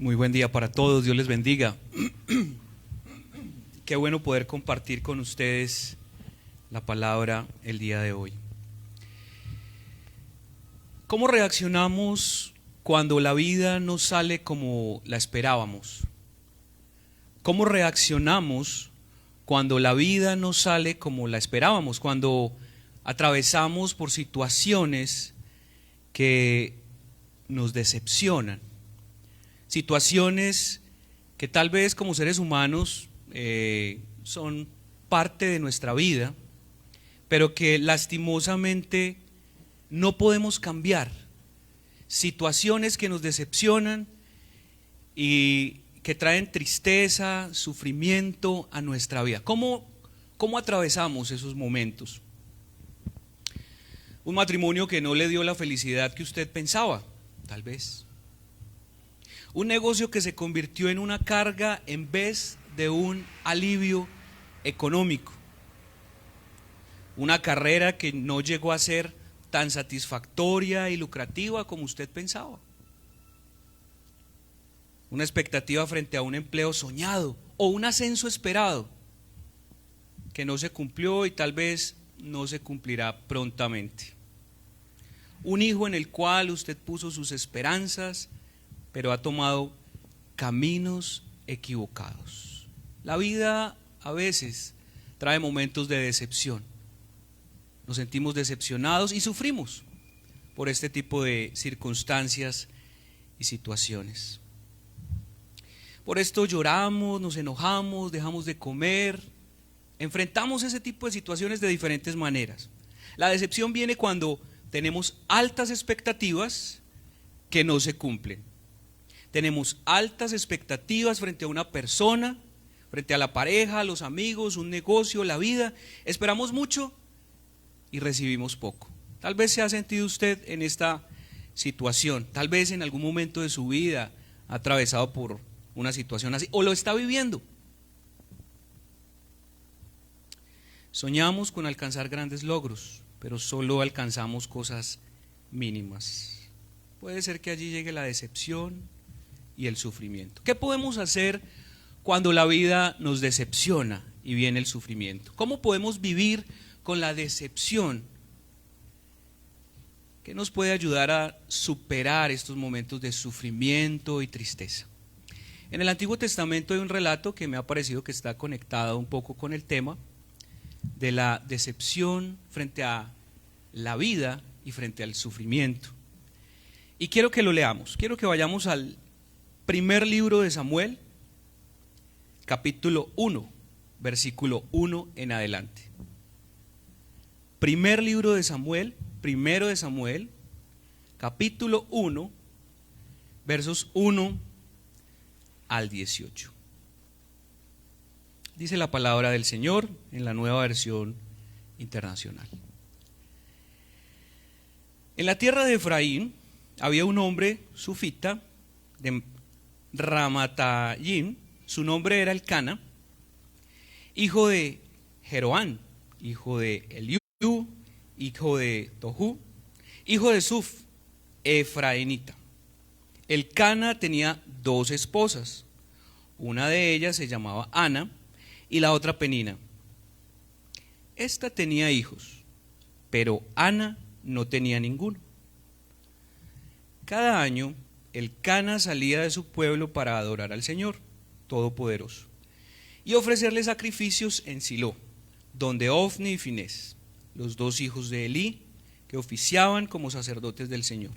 Muy buen día para todos, Dios les bendiga. Qué bueno poder compartir con ustedes la palabra el día de hoy. ¿Cómo reaccionamos cuando la vida no sale como la esperábamos? ¿Cómo reaccionamos cuando la vida no sale como la esperábamos? Cuando atravesamos por situaciones que nos decepcionan. Situaciones que tal vez como seres humanos son parte de nuestra vida, pero que lastimosamente no podemos cambiar. Situaciones que nos decepcionan y que traen tristeza, sufrimiento a nuestra vida. ¿Cómo atravesamos esos momentos? Un matrimonio que no le dio la felicidad que usted pensaba, tal vez. Un negocio que se convirtió en una carga en vez de un alivio económico. Una carrera que no llegó a ser tan satisfactoria y lucrativa como usted pensaba. Una expectativa frente a un empleo soñado o un ascenso esperado que no se cumplió y tal vez no se cumplirá prontamente. Un hijo en el cual usted puso sus esperanzas, pero ha tomado caminos equivocados. La vida a veces trae momentos de decepción. Nos sentimos decepcionados y sufrimos por este tipo de circunstancias y situaciones. Por esto lloramos, nos enojamos, dejamos de comer, enfrentamos ese tipo de situaciones de diferentes maneras. La decepción viene cuando tenemos altas expectativas que no se cumplen. Tenemos altas expectativas frente a una persona, frente a la pareja, a los amigos, un negocio, la vida. Esperamos mucho y recibimos poco. Tal vez se ha sentido usted en esta situación, tal vez en algún momento de su vida ha atravesado por una situación así o lo está viviendo. Soñamos con alcanzar grandes logros, pero solo alcanzamos cosas mínimas. Puede ser que allí llegue la decepción y el sufrimiento. ¿Qué podemos hacer cuando la vida nos decepciona y viene el sufrimiento? ¿Cómo podemos vivir con la decepción? ¿Qué nos puede ayudar a superar estos momentos de sufrimiento y tristeza? En el Antiguo Testamento hay un relato que me ha parecido que está conectado un poco con el tema de la decepción frente a la vida y frente al sufrimiento. Y quiero que lo leamos, quiero que vayamos al primer libro de Samuel, capítulo 1, versículo 1 en adelante. Primer libro de Samuel, primero de Samuel, capítulo 1, versos 1 al 18. Dice la palabra del Señor en la Nueva Versión Internacional. En la tierra de Efraín había un hombre sufita de Ramatayim, su nombre era Elcana, hijo de Jeroán, hijo de Eliú, hijo de Tohu, hijo de Suf, efrainita. Elcana tenía dos esposas, una de ellas se llamaba Ana y la otra Penina. Esta tenía hijos, pero Ana no tenía ninguno. Cada año Elcana salía de su pueblo para adorar al Señor Todopoderoso y ofrecerle sacrificios en Silo, donde Ofni y Finés, los dos hijos de Elí, que oficiaban como sacerdotes del Señor.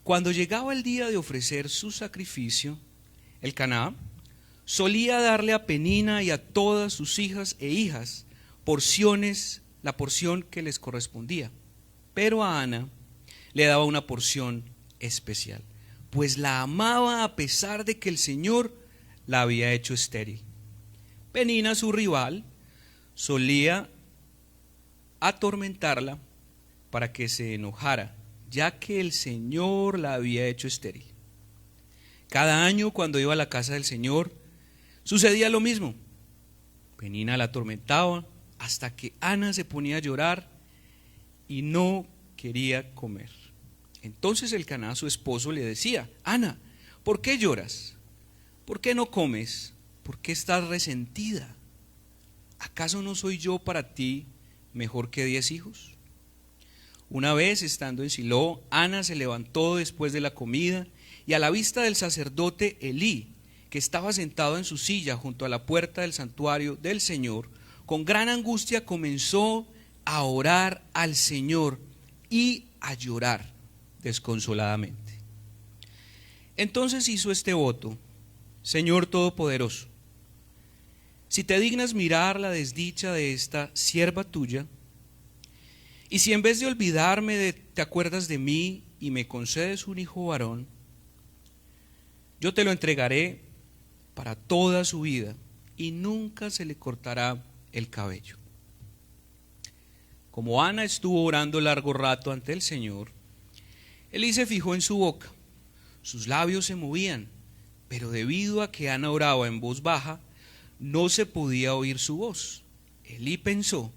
Cuando llegaba el día de ofrecer su sacrificio, Elcana solía darle a Penina y a todas sus hijas e hijas la porción que les correspondía, pero a Ana le daba una porción especial, pues la amaba a pesar de que el Señor la había hecho estéril. Penina, su rival, solía atormentarla para que se enojara, ya que el Señor la había hecho estéril. Cada año cuando iba a la casa del Señor sucedía lo mismo. Penina la atormentaba hasta que Ana se ponía a llorar y no quería comer. Entonces Elcana, su esposo, le decía: Ana, ¿por qué lloras? ¿Por qué no comes? ¿Por qué estás resentida? ¿Acaso no soy yo para ti mejor que 10 hijos? Una vez, estando en Silo, Ana se levantó después de la comida y a la vista del sacerdote Elí, que estaba sentado en su silla junto a la puerta del santuario del Señor, con gran angustia comenzó a orar al Señor y a llorar desconsoladamente. Entonces hizo este voto: Señor Todopoderoso, si te dignas mirar la desdicha de esta sierva tuya, y si en vez de olvidarme te acuerdas de mí y me concedes un hijo varón, yo te lo entregaré para toda su vida y nunca se le cortará el cabello. Como Ana estuvo orando largo rato ante el Señor, Elí se fijó en su boca. Sus labios se movían, pero debido a que Ana oraba en voz baja, no se podía oír su voz. Elí pensó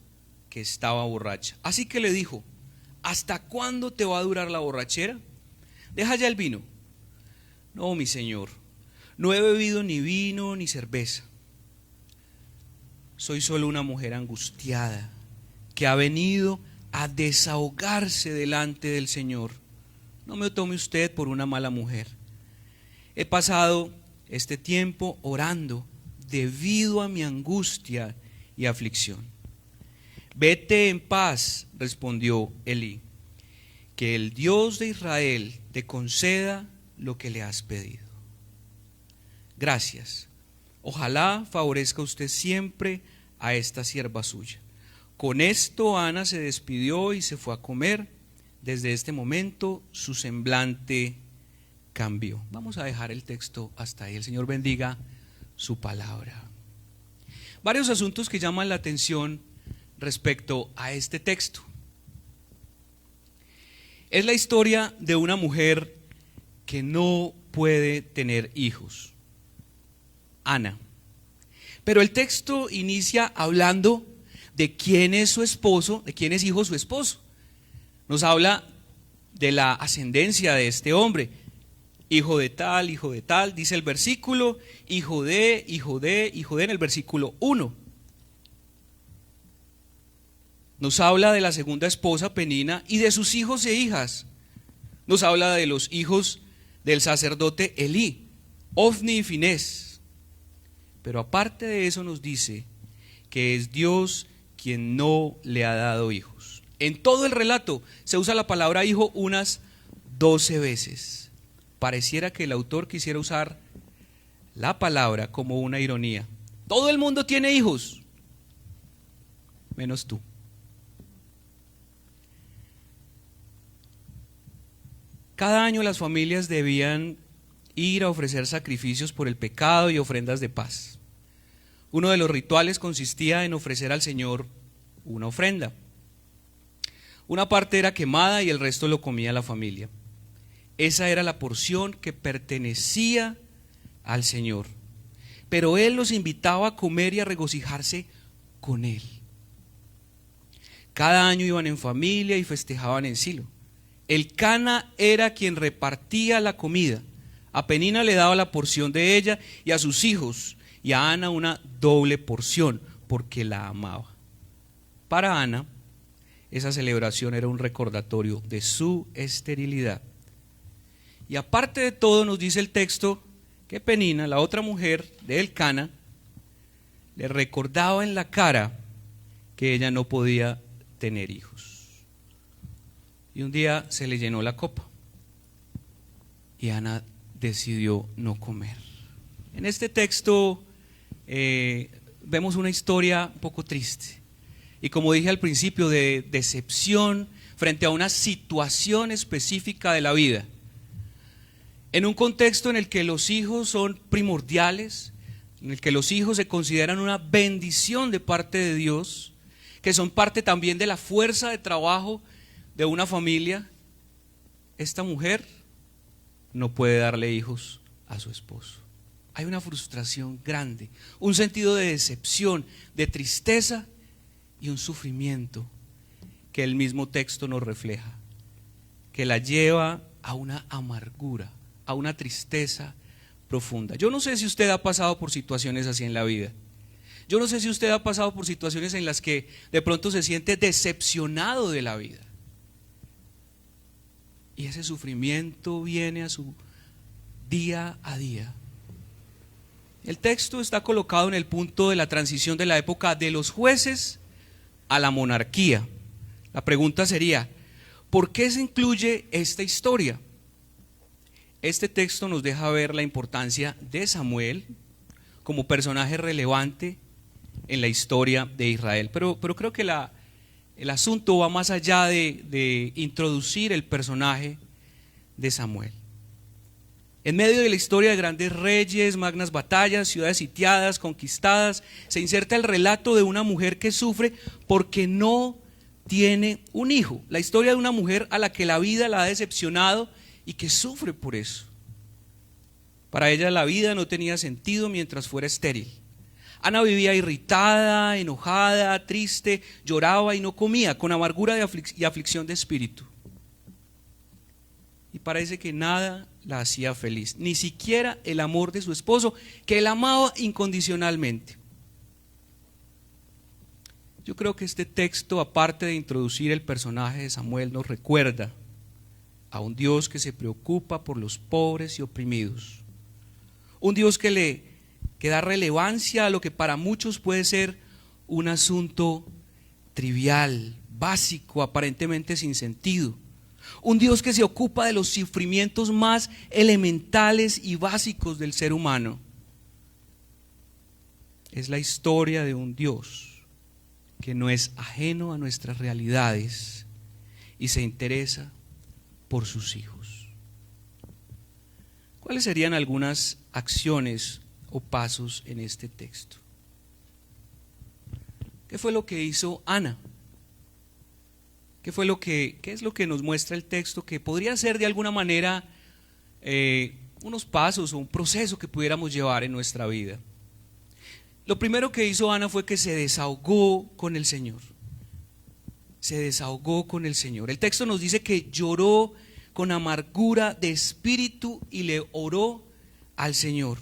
que estaba borracha, así que le dijo: ¿hasta cuándo te va a durar la borrachera? Deja ya el vino. No, mi señor, no he bebido ni vino ni cerveza. Soy solo una mujer angustiada que ha venido a desahogarse delante del Señor. No me tome usted por una mala mujer. He pasado este tiempo orando debido a mi angustia y aflicción. Vete en paz, respondió Elí, que el Dios de Israel te conceda lo que le has pedido. Gracias. Ojalá favorezca usted siempre a esta sierva suya. Con esto Ana se despidió y se fue a comer. Desde este momento su semblante cambió. Vamos a dejar el texto hasta ahí. El Señor bendiga su palabra. Varios asuntos que llaman la atención respecto a este texto. Es la historia de una mujer que no puede tener hijos, Ana. Pero el texto inicia hablando de quién es su esposo, de quién es hijo su esposo. Nos habla de la ascendencia de este hombre, hijo de tal, dice el versículo, hijo de, en el versículo 1. Nos habla de la segunda esposa, Penina, y de sus hijos e hijas. Nos habla de los hijos del sacerdote Elí, Ofni y Finés. Pero aparte de eso nos dice que es Dios quien no le ha dado hijos. En todo el relato se usa la palabra hijo unas 12 veces. Pareciera que el autor quisiera usar la palabra como una ironía. Todo el mundo tiene hijos, menos tú. Cada año las familias debían ir a ofrecer sacrificios por el pecado y ofrendas de paz. Uno de los rituales consistía en ofrecer al Señor una ofrenda. Una parte era quemada y el resto lo comía la familia. Esa era la porción que pertenecía al Señor. Pero Él los invitaba a comer y a regocijarse con Él. Cada año iban en familia y festejaban en Silo. El Cana era quien repartía la comida. A Penina le daba la porción de ella y a sus hijos, y a Ana una doble porción, porque la amaba. Para Ana, esa celebración era un recordatorio de su esterilidad. Y aparte de todo, nos dice el texto que Penina, la otra mujer de Elcana, le recordaba en la cara que ella no podía tener hijos. Y un día se le llenó la copa y Ana decidió no comer. En este texto vemos una historia un poco triste y, como dije al principio, de decepción frente a una situación específica de la vida. En un contexto en el que los hijos son primordiales, en el que los hijos se consideran una bendición de parte de Dios, que son parte también de la fuerza de trabajo de una familia, esta mujer no puede darle hijos a su esposo. Hay una frustración grande, un sentido de decepción, de tristeza y un sufrimiento que el mismo texto nos refleja, que la lleva a una amargura, a una tristeza profunda. Yo no sé si usted ha pasado por situaciones así en la vida. Yo no sé si usted ha pasado por situaciones en las que de pronto se siente decepcionado de la vida. Y ese sufrimiento viene a su día a día. El texto está colocado en el punto de la transición de la época de los jueces a la monarquía. La pregunta sería, ¿por qué se incluye esta historia? Este texto nos deja ver la importancia de Samuel como personaje relevante en la historia de Israel. Pero creo que el asunto va más allá de introducir el personaje de Samuel. En medio de la historia de grandes reyes, magnas batallas, ciudades sitiadas, conquistadas, se inserta el relato de una mujer que sufre porque no tiene un hijo. La historia de una mujer a la que la vida la ha decepcionado y que sufre por eso. Para ella la vida no tenía sentido mientras fuera estéril. Ana vivía irritada, enojada, triste, lloraba y no comía, con amargura y aflicción de espíritu. Y parece que nada la hacía feliz, ni siquiera el amor de su esposo, que la amaba incondicionalmente. Yo creo que este texto, aparte de introducir el personaje de Samuel, nos recuerda a un Dios que se preocupa por los pobres y oprimidos. Un Dios que da relevancia a lo que para muchos puede ser un asunto trivial, básico, aparentemente sin sentido. Un Dios que se ocupa de los sufrimientos más elementales y básicos del ser humano. Es la historia de un Dios que no es ajeno a nuestras realidades y se interesa por sus hijos. ¿Cuáles serían algunas acciones o pasos en este texto? ¿Qué fue lo que hizo Ana? ¿Qué es lo que nos muestra el texto que podría ser de alguna manera unos pasos o un proceso que pudiéramos llevar en nuestra vida? Lo primero que hizo Ana fue que se desahogó con el Señor. Se desahogó con el Señor. El texto nos dice que lloró con amargura de espíritu y le oró al Señor.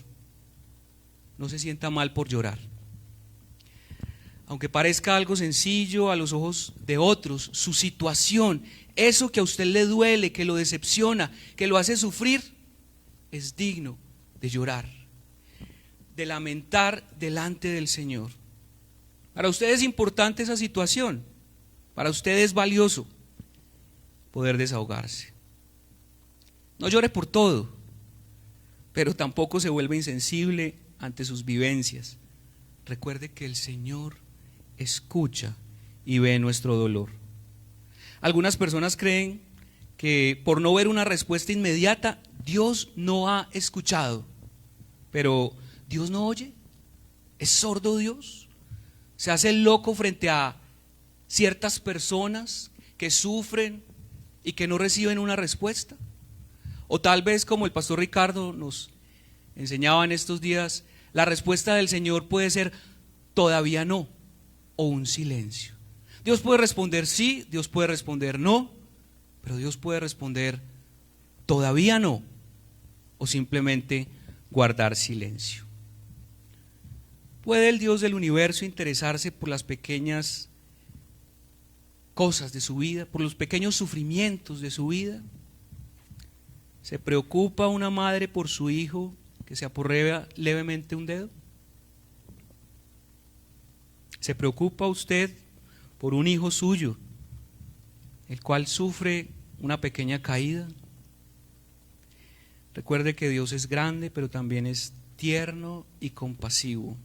No se sienta mal por llorar. Aunque parezca algo sencillo a los ojos de otros, su situación, eso que a usted le duele, que lo decepciona, que lo hace sufrir, es digno de llorar, de lamentar delante del Señor. Para usted es importante esa situación, para usted es valioso poder desahogarse. No llore por todo, pero tampoco se vuelva insensible ante sus vivencias. Recuerde que el Señor escucha y ve nuestro dolor. Algunas personas creen que por no ver una respuesta inmediata, Dios no ha escuchado. Pero ¿Dios no oye? ¿Es sordo Dios? ¿Se hace el loco frente a ciertas personas que sufren y que no reciben una respuesta? O tal vez, como el pastor Ricardo nos enseñaba en estos días, la respuesta del Señor puede ser todavía no, o un silencio. Dios puede responder sí, Dios puede responder no, pero Dios puede responder todavía no, o simplemente guardar silencio. ¿Puede el Dios del universo interesarse por las pequeñas cosas de su vida, por los pequeños sufrimientos de su vida? ¿Se preocupa una madre por su hijo que se aporrea levemente un dedo? ¿Se preocupa usted por un hijo suyo, el cual sufre una pequeña caída? Recuerde que Dios es grande, pero también es tierno y compasivo.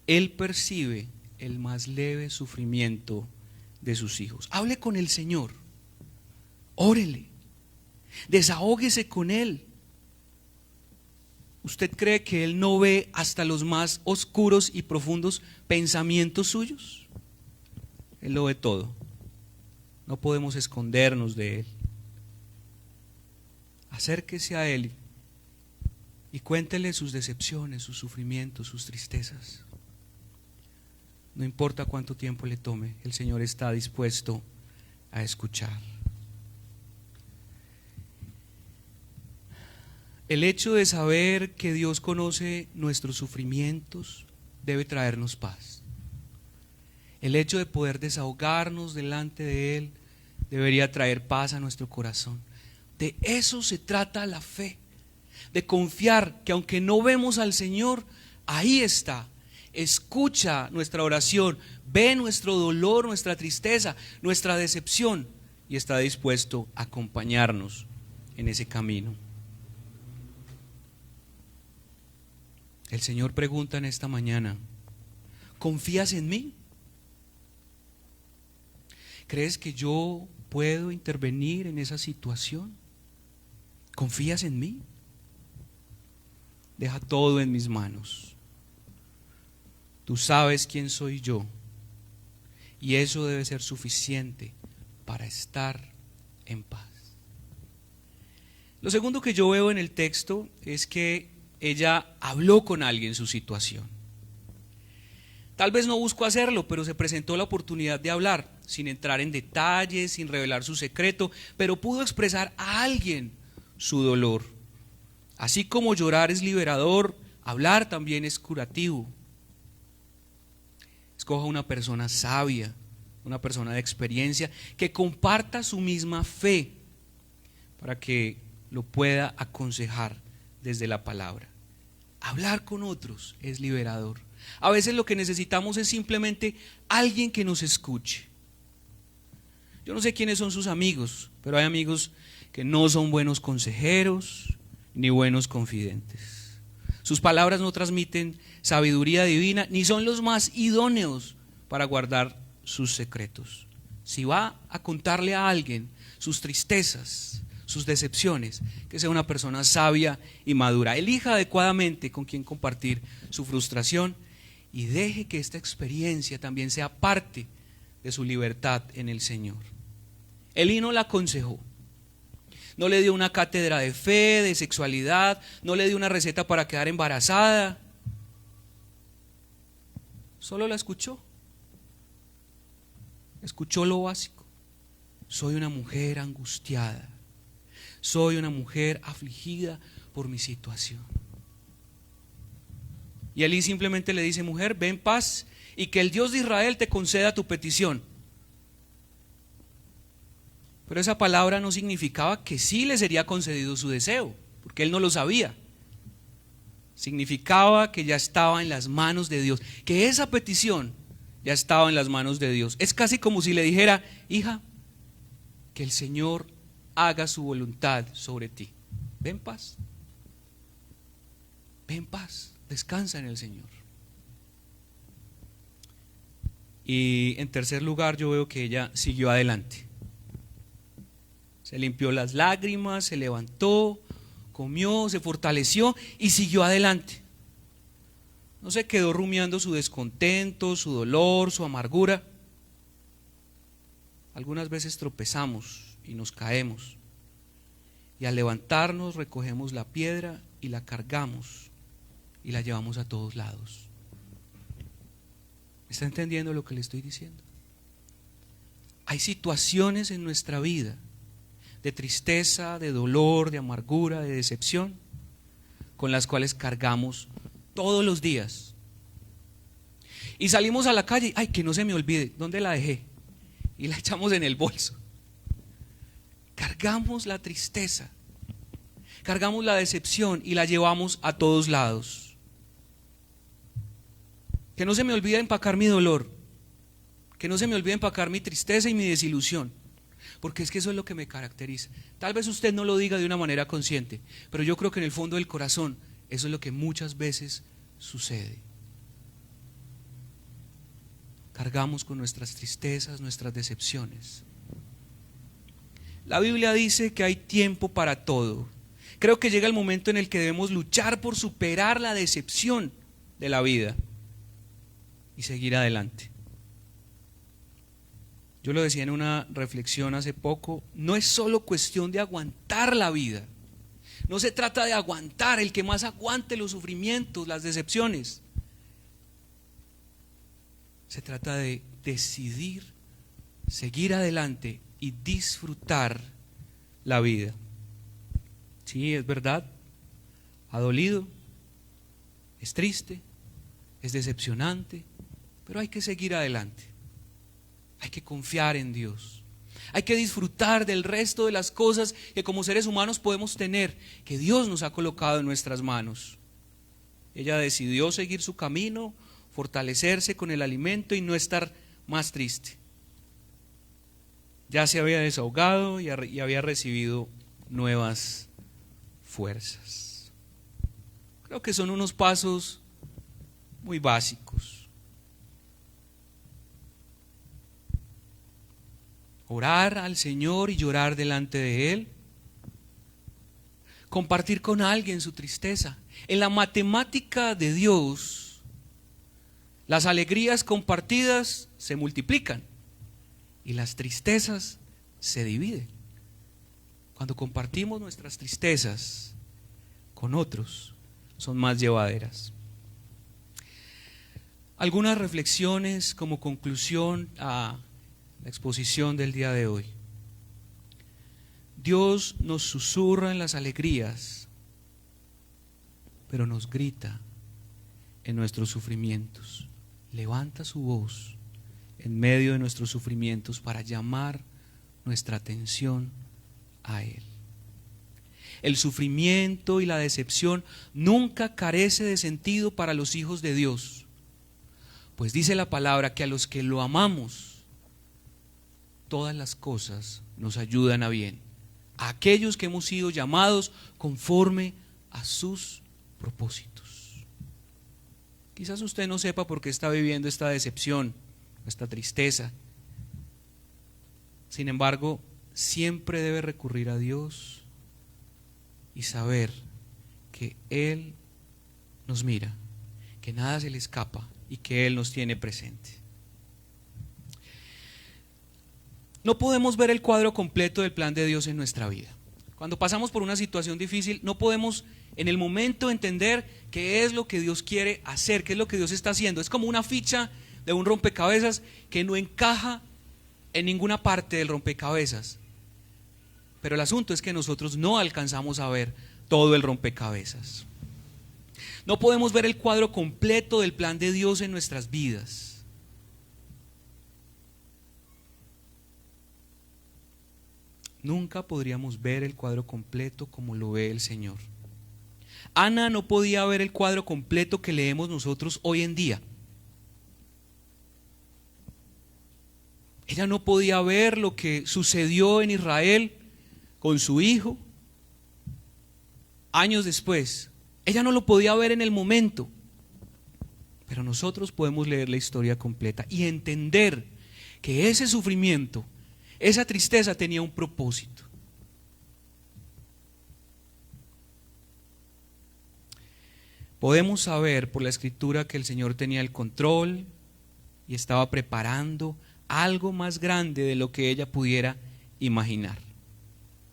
Él percibe el más leve sufrimiento de sus hijos. Hable con el Señor, órele, desahóguese con Él. ¿Usted cree que Él no ve hasta los más oscuros y profundos pensamientos suyos? Él lo ve todo. No podemos escondernos de Él. Acérquese a Él y cuéntele sus decepciones, sus sufrimientos, sus tristezas. No importa cuánto tiempo le tome, el Señor está dispuesto a escuchar. El hecho de saber que Dios conoce nuestros sufrimientos debe traernos paz. El hecho de poder desahogarnos delante de Él debería traer paz a nuestro corazón. De eso se trata la fe, de confiar que aunque no vemos al Señor, ahí está, escucha nuestra oración, ve nuestro dolor, nuestra tristeza, nuestra decepción y está dispuesto a acompañarnos en ese camino. El Señor pregunta en esta mañana: ¿confías en mí? ¿Crees que yo puedo intervenir en esa situación? ¿Confías en mí? Deja todo en mis manos. Tú sabes quién soy yo y eso debe ser suficiente para estar en paz. Lo segundo que yo veo en el texto es que ella habló con alguien su situación. Tal vez no buscó hacerlo, pero se presentó la oportunidad de hablar, sin entrar en detalles, sin revelar su secreto, pero pudo expresar a alguien su dolor. Así como llorar es liberador, hablar también es curativo. Escoja una persona sabia, una persona de experiencia, que comparta su misma fe para que lo pueda aconsejar desde la palabra. Hablar con otros es liberador. A veces lo que necesitamos es simplemente alguien que nos escuche. Yo no sé quiénes son sus amigos, pero hay amigos que no son buenos consejeros ni buenos confidentes. Sus palabras no transmiten sabiduría divina, ni son los más idóneos para guardar sus secretos. Si va a contarle a alguien sus tristezas, sus decepciones, que sea una persona sabia y madura. Elija adecuadamente con quién compartir su frustración y deje que esta experiencia también sea parte de su libertad en el Señor. Elí no la aconsejó, no le dio una cátedra de fe, de sexualidad, no le dio una receta para quedar embarazada, solo la escuchó lo básico. Soy una mujer angustiada, soy una mujer afligida por mi situación. Y Elí simplemente le dice: mujer, ve en paz y que el Dios de Israel te conceda tu petición. Pero esa palabra no significaba que sí le sería concedido su deseo, porque él no lo sabía. Significaba que ya estaba en las manos de Dios, que esa petición ya estaba en las manos de Dios. Es casi como si le dijera: hija, que el Señor haga su voluntad sobre ti. Ve en paz. Ve en paz, descansa en el Señor. Y en tercer lugar, yo veo que ella siguió adelante. Se limpió las lágrimas, se levantó, comió, se fortaleció y siguió adelante. No se quedó rumiando su descontento, su dolor, su amargura. Algunas veces tropezamos y nos caemos, y al levantarnos recogemos la piedra y la cargamos y la llevamos a todos lados. ¿Está entendiendo lo que le estoy diciendo? Hay situaciones en nuestra vida de tristeza, de dolor, de amargura, de decepción, con las cuales cargamos todos los días. Y salimos a la calle: ay, que no se me olvide, ¿dónde la dejé? Y la echamos en el bolso. Cargamos la tristeza, cargamos la decepción y la llevamos a todos lados. Que no se me olvide empacar mi dolor, que no se me olvide empacar mi tristeza y mi desilusión, porque es que eso es lo que me caracteriza. Tal vez usted no lo diga de una manera consciente, pero yo creo que en el fondo del corazón eso es lo que muchas veces sucede. Cargamos con nuestras tristezas, nuestras decepciones. La Biblia dice que hay tiempo para todo. Creo que llega el momento en el que debemos luchar por superar la decepción de la vida y seguir adelante. Yo lo decía en una reflexión hace poco: no es solo cuestión de aguantar la vida. No se trata de aguantar, el que más aguante los sufrimientos, las decepciones. Se trata de decidir seguir adelante y disfrutar la vida. Sí, es verdad, ha dolido, es triste, es decepcionante, pero hay que seguir adelante. Hay que confiar en Dios. Hay que disfrutar del resto de las cosas que como seres humanos podemos tener, que Dios nos ha colocado en nuestras manos. Ella decidió seguir su camino, fortalecerse con el alimento y no estar más triste. Ya se había desahogado y había recibido nuevas fuerzas. Creo que son unos pasos muy básicos. Orar al Señor y llorar delante de Él. Compartir con alguien su tristeza. En la matemática de Dios, las alegrías compartidas se multiplican y las tristezas se dividen. Cuando compartimos nuestras tristezas con otros, son más llevaderas. Algunas reflexiones como conclusión a la exposición del día de hoy. Dios nos susurra en las alegrías, pero nos grita en nuestros sufrimientos. Levanta su voz en medio de nuestros sufrimientos para llamar nuestra atención a Él. El sufrimiento y la decepción nunca carece de sentido para los hijos de Dios, pues dice la palabra que a los que lo amamos, todas las cosas nos ayudan a bien. A aquellos que hemos sido llamados conforme a sus propósitos. Quizás usted no sepa por qué está viviendo esta decepción, esta tristeza. Sin embargo, siempre debe recurrir a Dios y saber que Él nos mira, que nada se le escapa y que Él nos tiene presente. No podemos ver el cuadro completo del plan de Dios en nuestra vida. Cuando pasamos por una situación difícil, no podemos en el momento entender qué es lo que Dios quiere hacer, qué es lo que Dios está haciendo. Es como una ficha de un rompecabezas que no encaja en ninguna parte del rompecabezas. Pero el asunto es que nosotros no alcanzamos a ver todo el rompecabezas. No podemos ver el cuadro completo del plan de Dios en nuestras vidas. Nunca podríamos ver el cuadro completo como lo ve el Señor. Ana no podía ver el cuadro completo que leemos nosotros hoy en día. Ella no podía ver lo que sucedió en Israel con su hijo años después. Ella no lo podía ver en el momento. Pero nosotros podemos leer la historia completa y entender que ese sufrimiento, esa tristeza tenía un propósito. Podemos saber por la Escritura que el Señor tenía el control y estaba preparando algo más grande de lo que ella pudiera imaginar.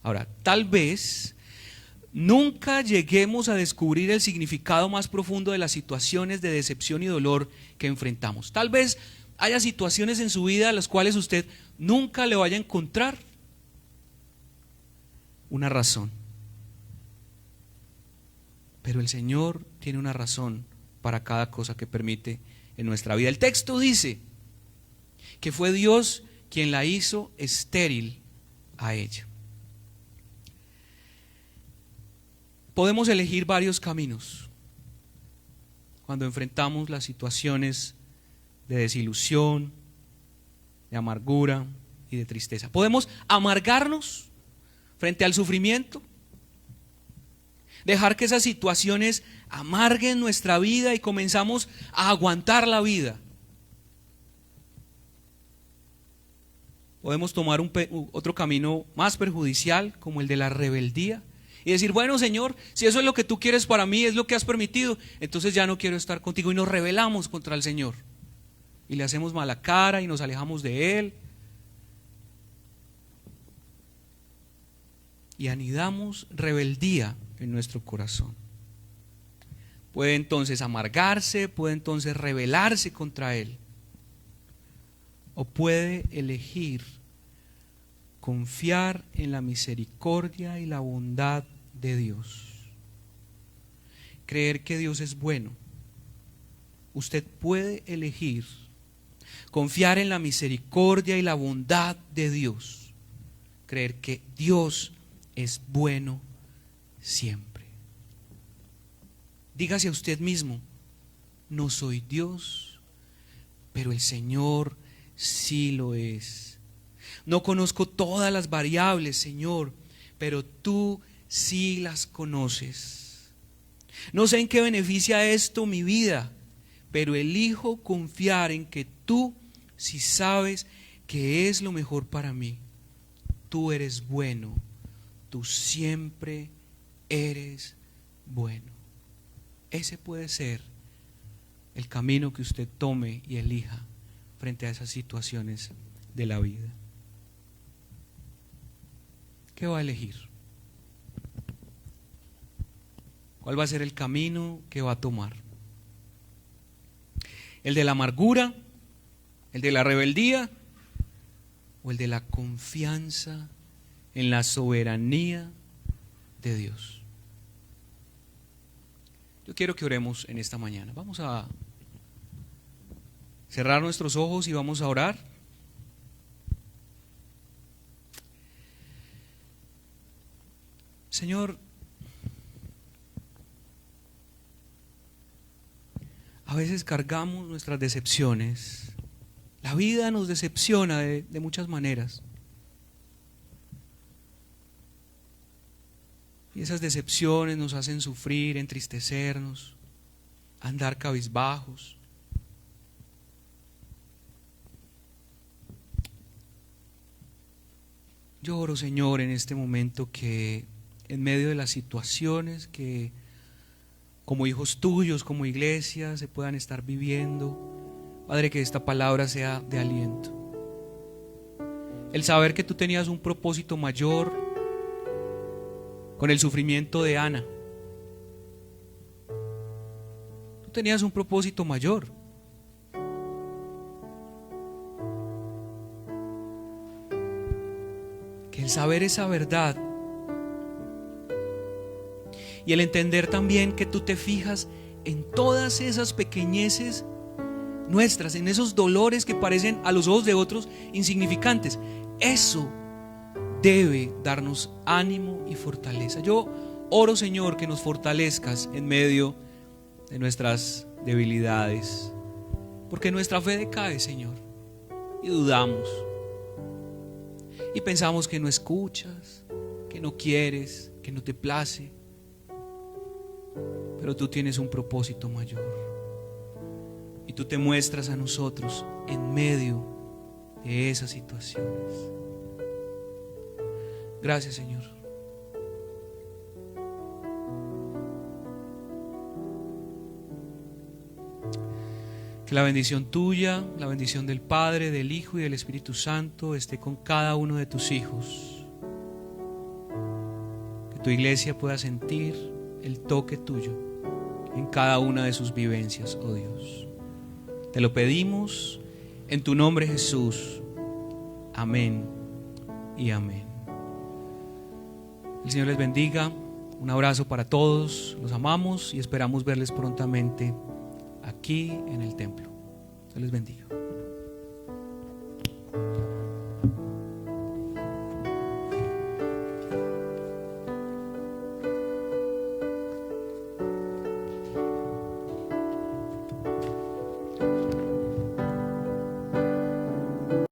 Ahora, tal vez nunca lleguemos a descubrir el significado más profundo de las situaciones de decepción y dolor que enfrentamos. Tal vez haya situaciones en su vida a las cuales usted nunca le vaya a encontrar una razón. Pero el Señor tiene una razón para cada cosa que permite en nuestra vida. El texto dice que fue Dios quien la hizo estéril a ella. Podemos elegir varios caminos cuando enfrentamos las situaciones de desilusión, de amargura y de tristeza. Podemos amargarnos frente al sufrimiento, dejar que esas situaciones amarguen nuestra vida y comenzamos a aguantar la vida. Podemos tomar otro camino más perjudicial, como el de la rebeldía, y decir, bueno, Señor, si eso es lo que tú quieres para mí, es lo que has permitido, entonces ya no quiero estar contigo, y nos rebelamos contra el Señor y le hacemos mala cara y nos alejamos de Él y anidamos rebeldía en nuestro corazón. Puede entonces amargarse, puede entonces rebelarse contra Él, o puede elegir confiar en la misericordia y la bondad de Dios. creer que Dios es bueno. Usted puede elegir confiar en la misericordia y la bondad de Dios, creer que Dios es bueno siempre. Dígase a usted mismo: no soy Dios, pero el Señor sí lo es. No conozco todas las variables, Señor, pero tú sí las conoces. No sé en qué beneficia esto mi vida, pero elijo confiar en que tú sí sabes que es lo mejor para mí. Tú eres bueno, tú siempre eres bueno. Ese puede ser el camino que usted tome y elija frente a esas situaciones de la vida. ¿Qué va a elegir? ¿Cuál va a ser el camino que va a tomar? ¿El de la amargura? ¿El de la rebeldía? ¿O el de la confianza en la soberanía de Dios? Yo quiero que oremos en esta mañana. Vamos a cerrar nuestros ojos y vamos a orar. Señor, a veces cargamos nuestras decepciones. La vida nos decepciona de muchas maneras. Y esas decepciones nos hacen sufrir, entristecernos, andar cabizbajos. Yo oro, Señor, en este momento que en medio de las situaciones que como hijos tuyos, como iglesia, se puedan estar viviendo, Padre, que esta palabra sea de aliento. El saber que tú tenías un propósito mayor con el sufrimiento de Ana. Tú tenías un propósito mayor. Que el saber esa verdad y el entender también que tú te fijas en todas esas pequeñeces nuestras, en esos dolores que parecen a los ojos de otros insignificantes, eso debe darnos ánimo y fortaleza. Yo oro, Señor, que nos fortalezcas en medio de nuestras debilidades, porque nuestra fe decae, Señor, y dudamos y pensamos que no escuchas, que no quieres, que no te place. Pero tú tienes un propósito mayor y tú te muestras a nosotros en medio de esas situaciones. Gracias, Señor. Que la bendición tuya, la bendición del Padre, del Hijo y del Espíritu Santo esté con cada uno de tus hijos. Que tu iglesia pueda sentir el toque tuyo en cada una de sus vivencias, oh Dios. Te lo pedimos en tu nombre, Jesús. Amén y amén. El Señor les bendiga. Un abrazo para todos. Los amamos y esperamos verles prontamente aquí en el templo. Dios les bendiga.